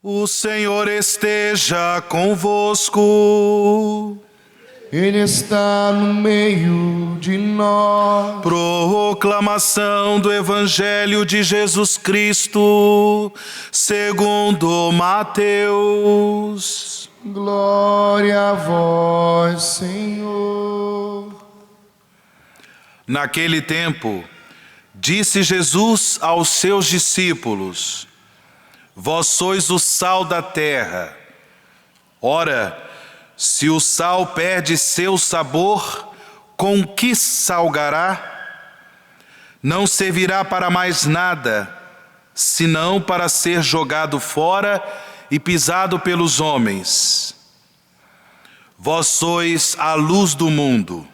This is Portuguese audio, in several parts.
O Senhor esteja convosco. Ele está no meio de nós. Proclamação do Evangelho de Jesus Cristo, segundo Mateus. Glória a vós, Senhor. Naquele tempo, disse Jesus aos seus discípulos: Vós sois o sal da terra. Ora, se o sal perde seu sabor, com que salgará? Não servirá para mais nada, senão para ser jogado fora e pisado pelos homens. Vós sois a luz do mundo.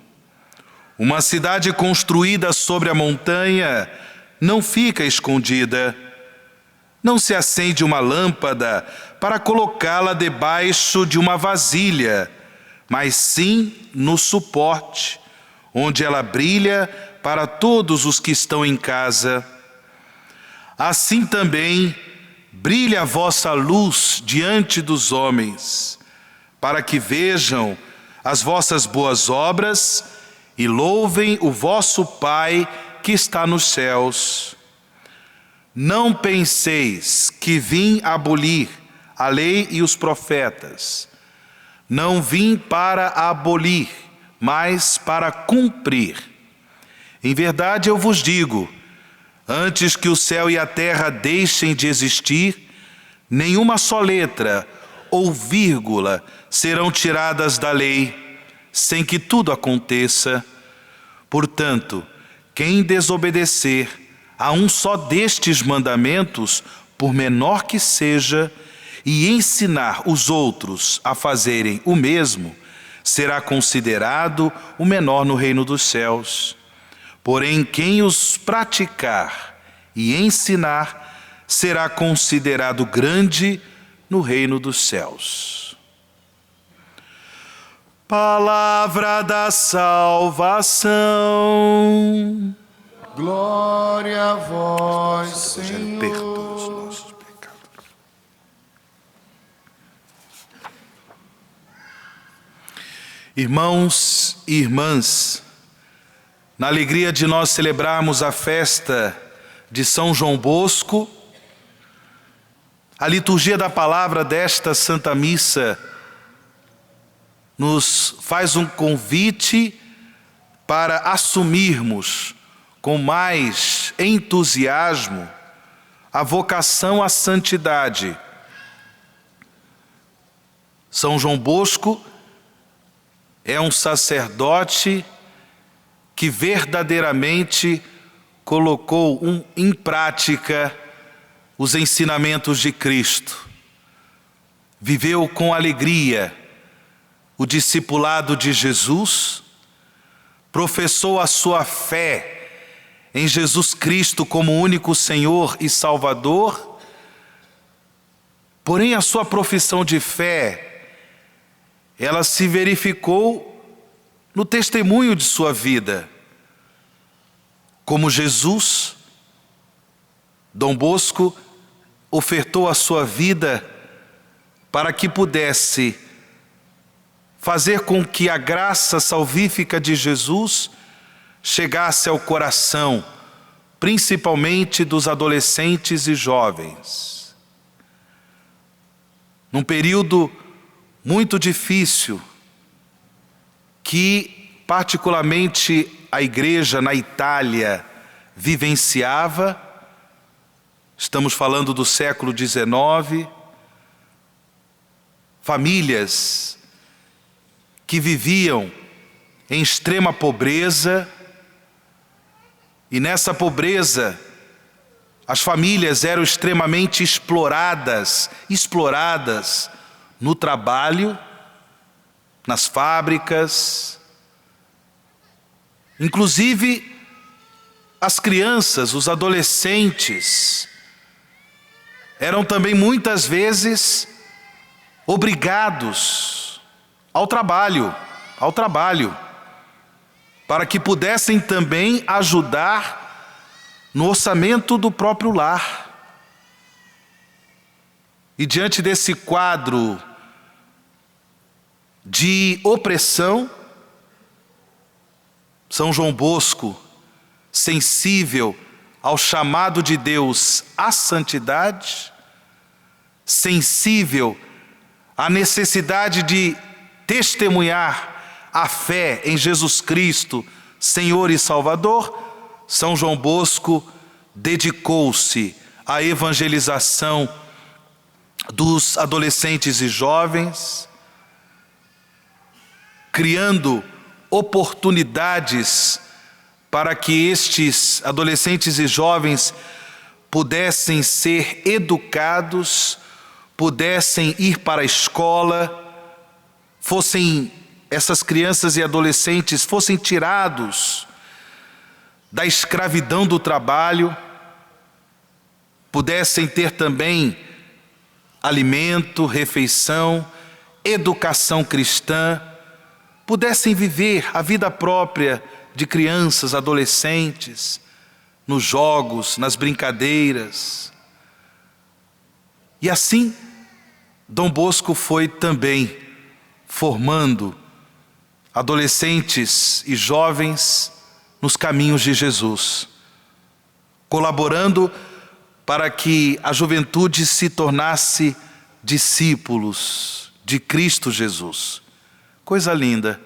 Uma cidade construída sobre a montanha não fica escondida. Não se acende uma lâmpada para colocá-la debaixo de uma vasilha, mas sim no suporte, onde ela brilha para todos os que estão em casa. Assim também brilha a vossa luz diante dos homens, para que vejam as vossas boas obras e louvem o vosso Pai que está nos céus. Não penseis que vim abolir a lei e os profetas. Não vim para abolir, mas para cumprir. Em verdade eu vos digo, antes que o céu e a terra deixem de existir, nenhuma só letra ou vírgula serão tiradas da lei, sem que tudo aconteça. Portanto, quem desobedecer a um só destes mandamentos, por menor que seja, e ensinar os outros a fazerem o mesmo, será considerado o menor no reino dos céus. Porém, quem os praticar e ensinar, será considerado grande no reino dos céus. Palavra da salvação. Glória a vós, Senhor. Perdoa os nossos pecados. Irmãos e irmãs, na alegria de nós celebrarmos a festa de São João Bosco, a liturgia da palavra desta Santa Missa nos faz um convite para assumirmos com mais entusiasmo a vocação à santidade. São João Bosco é um sacerdote que verdadeiramente colocou em prática os ensinamentos de Cristo. Viveu com alegria o discipulado de Jesus, professou a sua fé em Jesus Cristo como único Senhor e Salvador, porém a sua profissão de fé, ela se verificou no testemunho de sua vida. Como Jesus, Dom Bosco ofertou a sua vida para que pudesse fazer com que a graça salvífica de Jesus chegasse ao coração, principalmente dos adolescentes e jovens. Num período muito difícil, que particularmente a igreja na Itália vivenciava, estamos falando do século XIX, famílias que viviam em extrema pobreza, e nessa pobreza as famílias eram extremamente exploradas no trabalho, nas fábricas. Inclusive as crianças, os adolescentes, eram também muitas vezes obrigados ao trabalho, para que pudessem também ajudar no orçamento do próprio lar. E diante desse quadro de opressão, São João Bosco, sensível ao chamado de Deus à santidade, sensível à necessidade de testemunhar a fé em Jesus Cristo, Senhor e Salvador, São João Bosco dedicou-se à evangelização dos adolescentes e jovens, criando oportunidades para que estes adolescentes e jovens pudessem ser educados, pudessem ir para a escola, essas crianças e adolescentes fossem tirados da escravidão do trabalho, pudessem ter também alimento, refeição, educação cristã, pudessem viver a vida própria de crianças, adolescentes, nos jogos, nas brincadeiras. E assim, Dom Bosco foi também formando adolescentes e jovens nos caminhos de Jesus, colaborando para que a juventude se tornasse discípulos de Cristo Jesus. Coisa linda.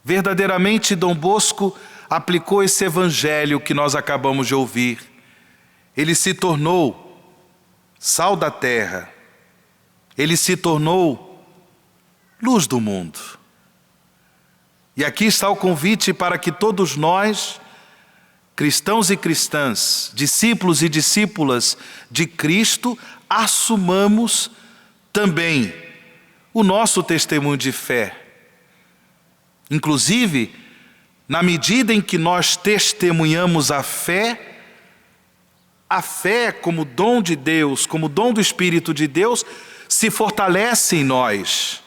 Verdadeiramente, Dom Bosco aplicou esse evangelho que nós acabamos de ouvir. Ele se tornou sal da terra. Ele se tornou luz do mundo. E aqui está o convite para que todos nós, cristãos e cristãs, discípulos e discípulas de Cristo, assumamos também o nosso testemunho de fé. Inclusive, na medida em que nós testemunhamos a fé como dom de Deus, como dom do Espírito de Deus, se fortalece em nós.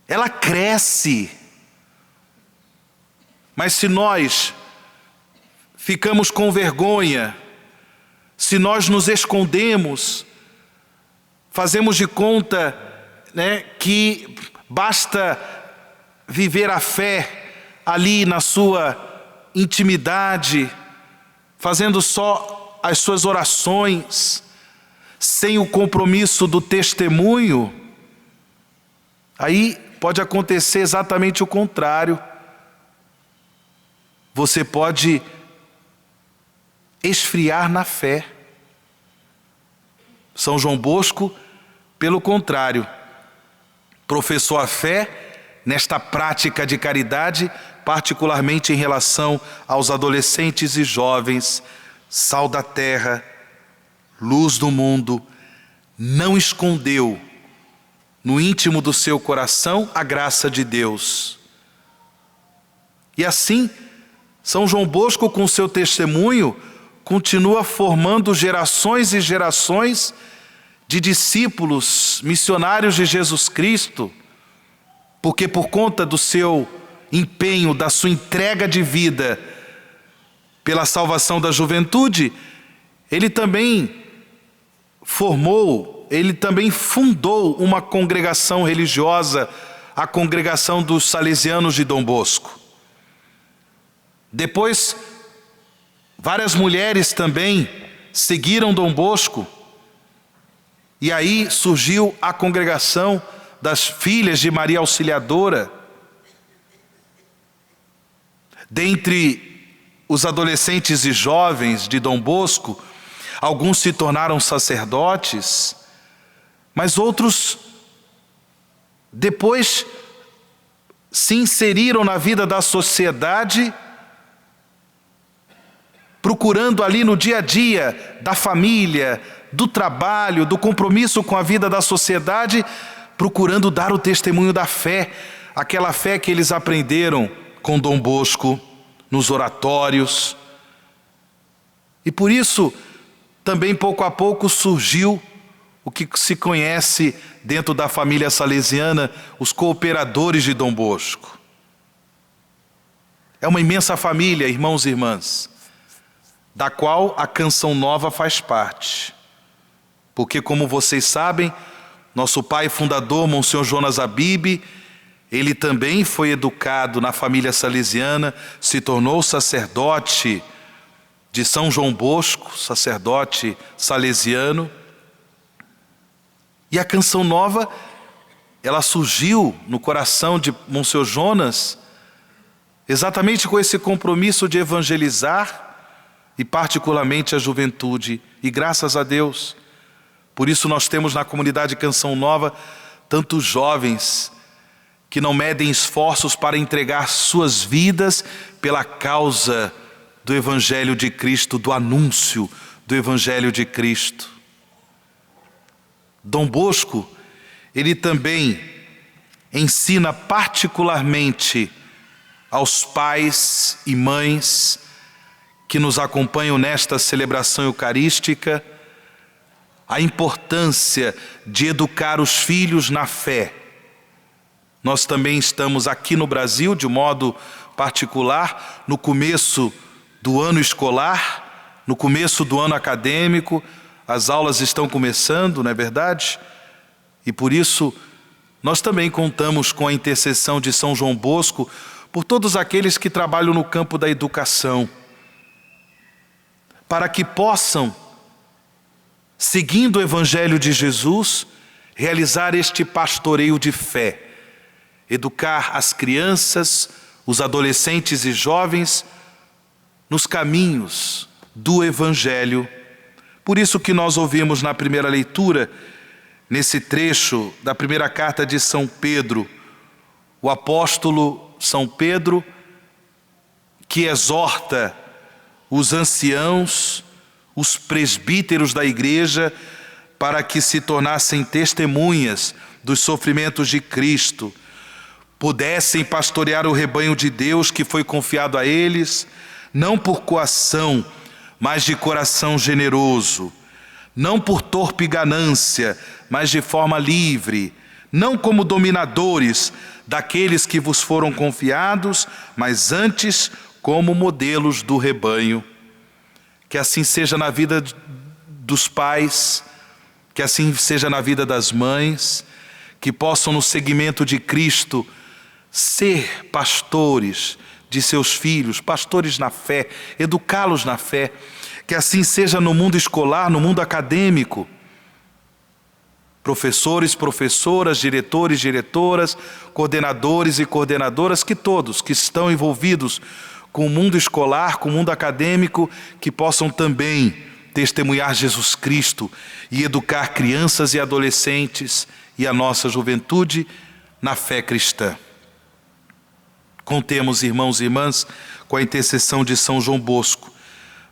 Ela cresce. Mas se nós ficamos com vergonha, se nós nos escondemos, fazemos de conta, que basta viver a fé ali na sua intimidade, fazendo só as suas orações, sem o compromisso do testemunho, aí pode acontecer exatamente o contrário. Você pode esfriar na fé. São João Bosco, pelo contrário, professou a fé nesta prática de caridade, particularmente em relação aos adolescentes e jovens, sal da terra, luz do mundo, não escondeu no íntimo do seu coração a graça de Deus. E assim, São João Bosco, com seu testemunho, continua formando gerações e gerações de discípulos, missionários de Jesus Cristo, porque por conta do seu empenho, da sua entrega de vida pela salvação da juventude, ele também fundou uma congregação religiosa, a congregação dos Salesianos de Dom Bosco. Depois, várias mulheres também seguiram Dom Bosco, e aí surgiu a congregação das Filhas de Maria Auxiliadora. Dentre os adolescentes e jovens de Dom Bosco, alguns se tornaram sacerdotes, mas outros depois se inseriram na vida da sociedade, procurando ali no dia a dia da família, do trabalho, do compromisso com a vida da sociedade, procurando dar o testemunho da fé, aquela fé que eles aprenderam com Dom Bosco nos oratórios. E por isso, também pouco a pouco surgiu o que se conhece dentro da família salesiana, os cooperadores de Dom Bosco. É uma imensa família, irmãos e irmãs, da qual a Canção Nova faz parte. porque, como vocês sabem, nosso pai fundador, Monsenhor Jonas Abib, ele também foi educado na família salesiana, se tornou sacerdote de São João Bosco, sacerdote salesiano. E a Canção Nova, ela surgiu no coração de Monsenhor Jonas, exatamente com esse compromisso de evangelizar, e particularmente a juventude. E graças a Deus, por isso nós temos na comunidade Canção Nova tantos jovens que não medem esforços para entregar suas vidas pela causa do Evangelho de Cristo, do anúncio do Evangelho de Cristo. Dom Bosco, ele também ensina particularmente aos pais e mães que nos acompanham nesta celebração eucarística a importância de educar os filhos na fé. Nós também estamos aqui no Brasil, de modo particular, no começo do ano escolar, no começo do ano acadêmico, as aulas estão começando, não é verdade? E por isso, nós também contamos com a intercessão de São João Bosco por todos aqueles que trabalham no campo da educação, para que possam, seguindo o Evangelho de Jesus, realizar este pastoreio de fé, educar as crianças, os adolescentes e jovens nos caminhos do Evangelho. Por isso que nós ouvimos na primeira leitura, nesse trecho da primeira carta de São Pedro, o apóstolo São Pedro, que exorta os anciãos, os presbíteros da igreja, para que se tornassem testemunhas dos sofrimentos de Cristo, pudessem pastorear o rebanho de Deus que foi confiado a eles, não por coação, mas de coração generoso, não por torpe ganância, mas de forma livre, não como dominadores daqueles que vos foram confiados, mas antes como modelos do rebanho. Que assim seja na vida dos pais, que assim seja na vida das mães, que possam no seguimento de Cristo ser pastores de seus filhos, pastores na fé, educá-los na fé. Que assim seja no mundo escolar, no mundo acadêmico. Professores, professoras, diretores, diretoras, coordenadores e coordenadoras, que todos que estão envolvidos com o mundo escolar, com o mundo acadêmico, que possam também testemunhar Jesus Cristo e educar crianças e adolescentes e a nossa juventude na fé cristã. Contemos, irmãos e irmãs, com a intercessão de São João Bosco,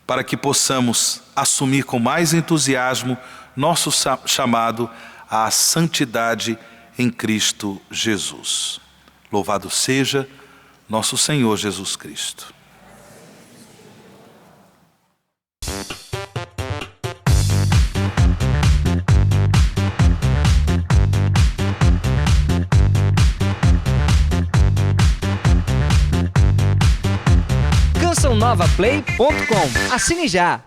para que possamos assumir com mais entusiasmo nosso chamado à santidade em Cristo Jesus. Louvado seja nosso Senhor Jesus Cristo. CançãoNovaPlay.com. Assine já!